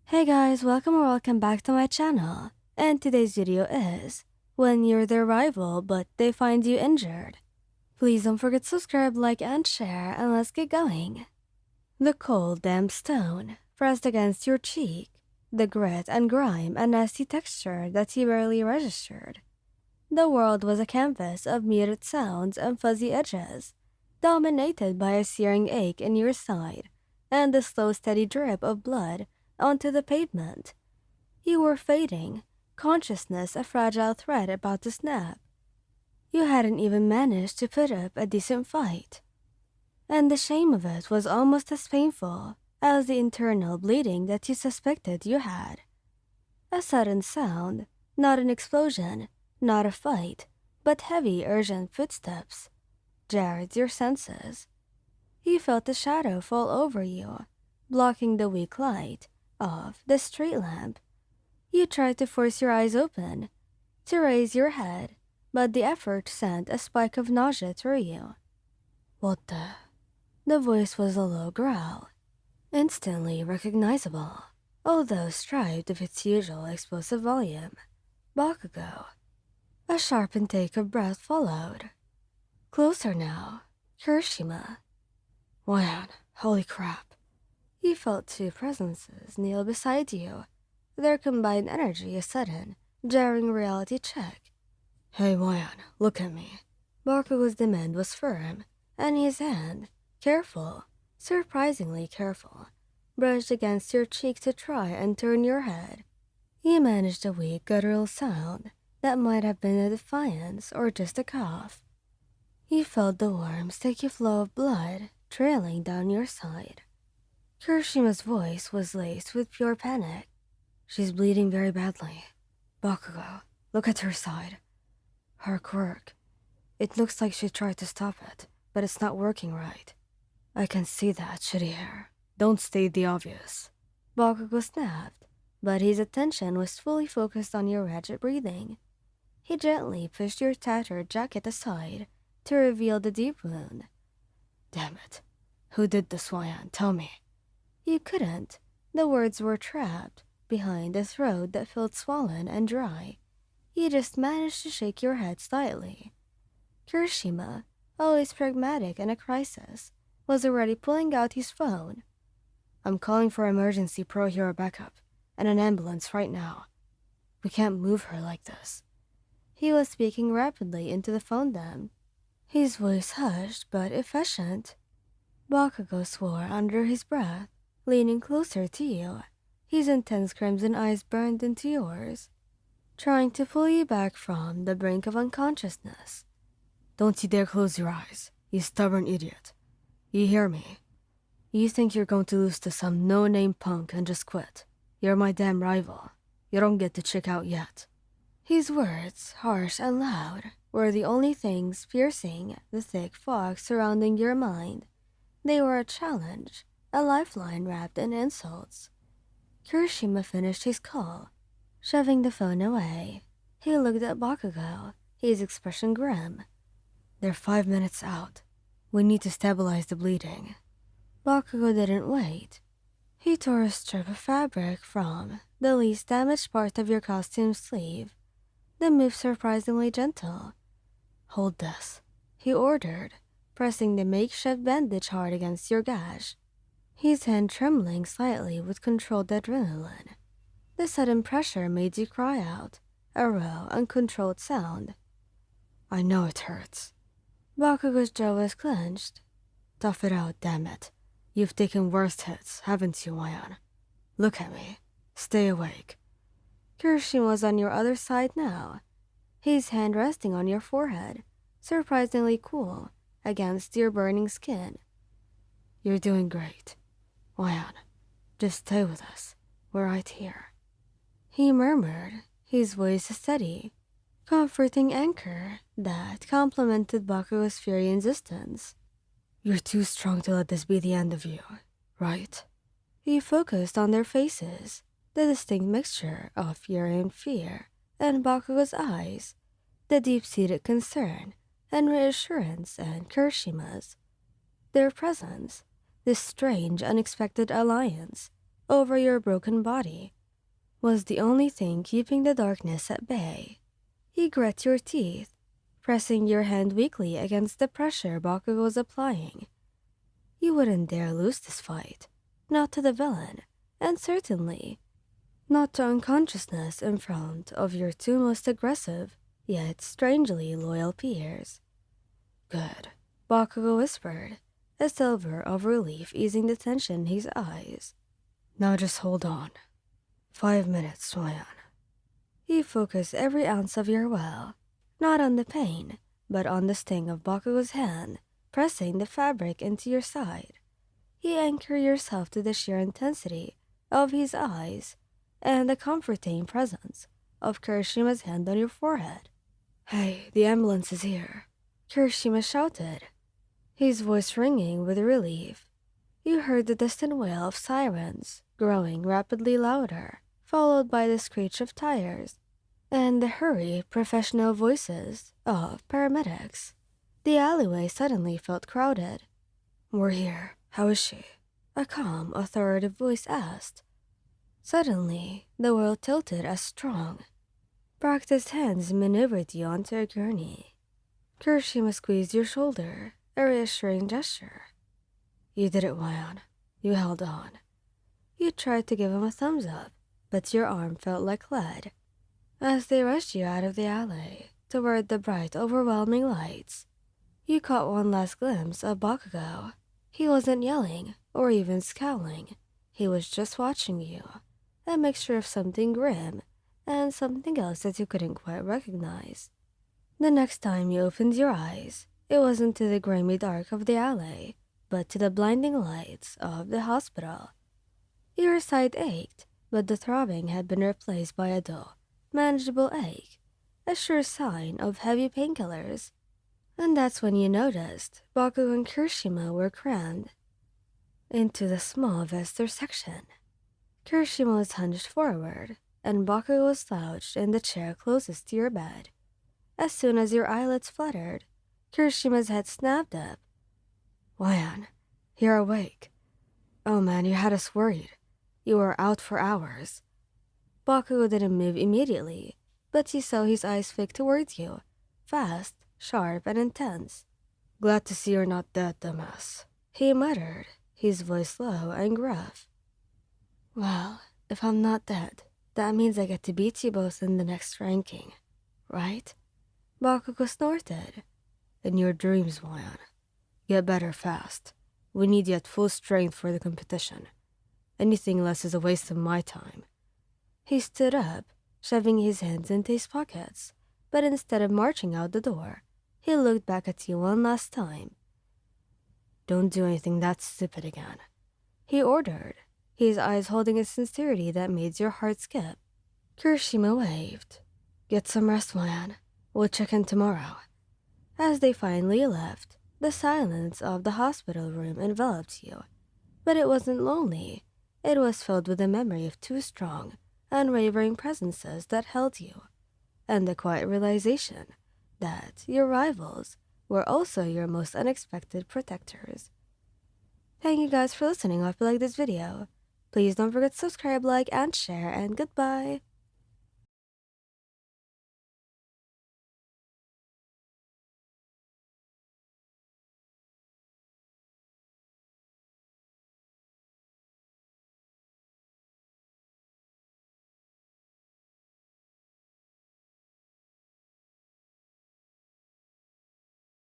Hey guys, welcome back to my channel. And today's video is when you're their rival but they find you injured. Please don't forget to subscribe, like, and share, and let's get going. The cold, damp stone pressed against your cheek, the grit and grime and nasty texture that he barely registered. The world was a canvas of muted sounds and fuzzy edges, dominated by a searing ache in your side and the slow, steady drip of blood onto the pavement. You were fading, consciousness a fragile thread about to snap. You hadn't even managed to put up a decent fight. And the shame of it was almost as painful as the internal bleeding that you suspected you had. A sudden sound, not an explosion, not a fight, but heavy, urgent footsteps, jarred your senses. You felt a shadow fall over you, blocking the weak light of the street lamp. You tried to force your eyes open, to raise your head, but the effort sent a spike of nausea through you. What the? The voice was a low growl, instantly recognizable, although stripped of its usual explosive volume. Bakugo. A sharp intake of breath followed. Closer now. Kirishima. Man, holy crap. You felt two presences kneel beside you, their combined energy a sudden, jarring reality check. Hey man, look at me. Bakugo's demand was firm, and his hand, careful, surprisingly careful, brushed against your cheek to try and turn your head. You managed a weak guttural sound that might have been a defiance or just a cough. You felt the warm, sticky flow of blood trailing down your side. Kirishima's voice was laced with pure panic. She's bleeding very badly. Bakugo, look at her side. Her quirk. It looks like she tried to stop it, but it's not working right. I can see that, shitty hair. Don't state the obvious. Bakugo snapped, but his attention was fully focused on your wretched breathing. He gently pushed your tattered jacket aside to reveal the deep wound. Damn it. Who did this, Wayan? Tell me. You couldn't. The words were trapped behind a throat that felt swollen and dry. You just managed to shake your head slightly. Kirishima, always pragmatic in a crisis, was already pulling out his phone. I'm calling for emergency pro-hero backup and an ambulance right now. We can't move her like this. He was speaking rapidly into the phone then, his voice hushed but efficient. Bakugo swore under his breath, leaning closer to you, his intense crimson eyes burned into yours, trying to pull you back from the brink of unconsciousness. Don't you dare close your eyes, you stubborn idiot. You hear me? You think you're going to lose to some no-name punk and just quit. You're my damn rival. You don't get to check out yet. His words, harsh and loud, were the only things piercing the thick fog surrounding your mind. They were a challenge, a lifeline wrapped in insults. Kirishima finished his call, shoving the phone away. He looked at Bakugo, his expression grim. They're 5 minutes out. We need to stabilize the bleeding. Bakugo didn't wait. He tore a strip of fabric from the least damaged part of your costume sleeve, the move surprisingly gentle. Hold this, he ordered, pressing the makeshift bandage hard against your gash, his hand trembling slightly with controlled adrenaline. The sudden pressure made you cry out, a raw, uncontrolled sound. I know it hurts. Bakugo's jaw was clenched. Tough it out, damn it. You've taken worse hits, haven't you, Mayan? Look at me. Stay awake. Kirishima was on your other side now, his hand resting on your forehead, surprisingly cool against your burning skin. You're doing great. Wayan, just stay with us. We're right here. He murmured, his voice steady, comforting anchor that complemented Bakugo's fury and distance. You're too strong to let this be the end of you, right? He focused on their faces, the distinct mixture of fury and fear, and Bakugo's eyes, the deep-seated concern and reassurance and Kirishima's. Their presence, this strange, unexpected alliance, over your broken body was the only thing keeping the darkness at bay. You grit your teeth, pressing your hand weakly against the pressure Bakugo was applying. You wouldn't dare lose this fight, not to the villain, and certainly not to unconsciousness in front of your two most aggressive, yet strangely loyal peers. Good, Bakugo whispered, a silver of relief easing the tension in his eyes. Now just hold on. 5 minutes, Swayan. You focus every ounce of your will, not on the pain, but on the sting of Bakugo's hand, pressing the fabric into your side. You anchor yourself to the sheer intensity of his eyes and the comforting presence of Kirishima's hand on your forehead. Hey, the ambulance is here, Kirishima shouted, his voice ringing with relief. You heard the distant wail of sirens, growing rapidly louder, followed by the screech of tires, and the hurried, professional voices of paramedics. The alleyway suddenly felt crowded. We're here. How is she? A calm, authoritative voice asked. Suddenly, the world tilted as strong. Practiced hands maneuvered you onto a gurney. Kirishima squeezed your shoulder, a reassuring gesture. You did it, Wayan. You held on. You tried to give him a thumbs up, but your arm felt like lead. As they rushed you out of the alley, toward the bright, overwhelming lights, you caught one last glimpse of Bakugo. He wasn't yelling, or even scowling. He was just watching you, a mixture of something grim and something else that you couldn't quite recognize. The next time you opened your eyes, it wasn't to the grimy dark of the alley, but to the blinding lights of the hospital. Your side ached, but the throbbing had been replaced by a dull, manageable ache, a sure sign of heavy painkillers. And that's when you noticed Bakugo and Kirishima were crammed into the small vestibular section. Kirishima was hunched forward, and Bakugo was slouched in the chair closest to your bed. As soon as your eyelids fluttered, Kirishima's head snapped up. Wayan, you're awake. Oh man, you had us worried. You were out for hours. Bakugo didn't move immediately, but you saw his eyes flick towards you, fast, sharp, and intense. Glad to see you're not dead, dumbass, he muttered, his voice low and gruff. Well, if I'm not dead, that means I get to beat you both in the next ranking, right? Bakugo snorted. In your dreams, Wayan. Get better fast. We need you at full strength for the competition. Anything less is a waste of my time. He stood up, shoving his hands into his pockets, but instead of marching out the door, he looked back at you one last time. Don't do anything that stupid again, he ordered, his eyes holding a sincerity that made your heart skip. Kirishima waved. Get some rest, Wayan. We'll check in tomorrow. As they finally left, the silence of the hospital room enveloped you. But it wasn't lonely. It was filled with the memory of two strong, unwavering presences that held you, and the quiet realization that your rivals were also your most unexpected protectors. Thank you guys for listening. I hope you liked this video. Please don't forget to subscribe, like, and share, and goodbye.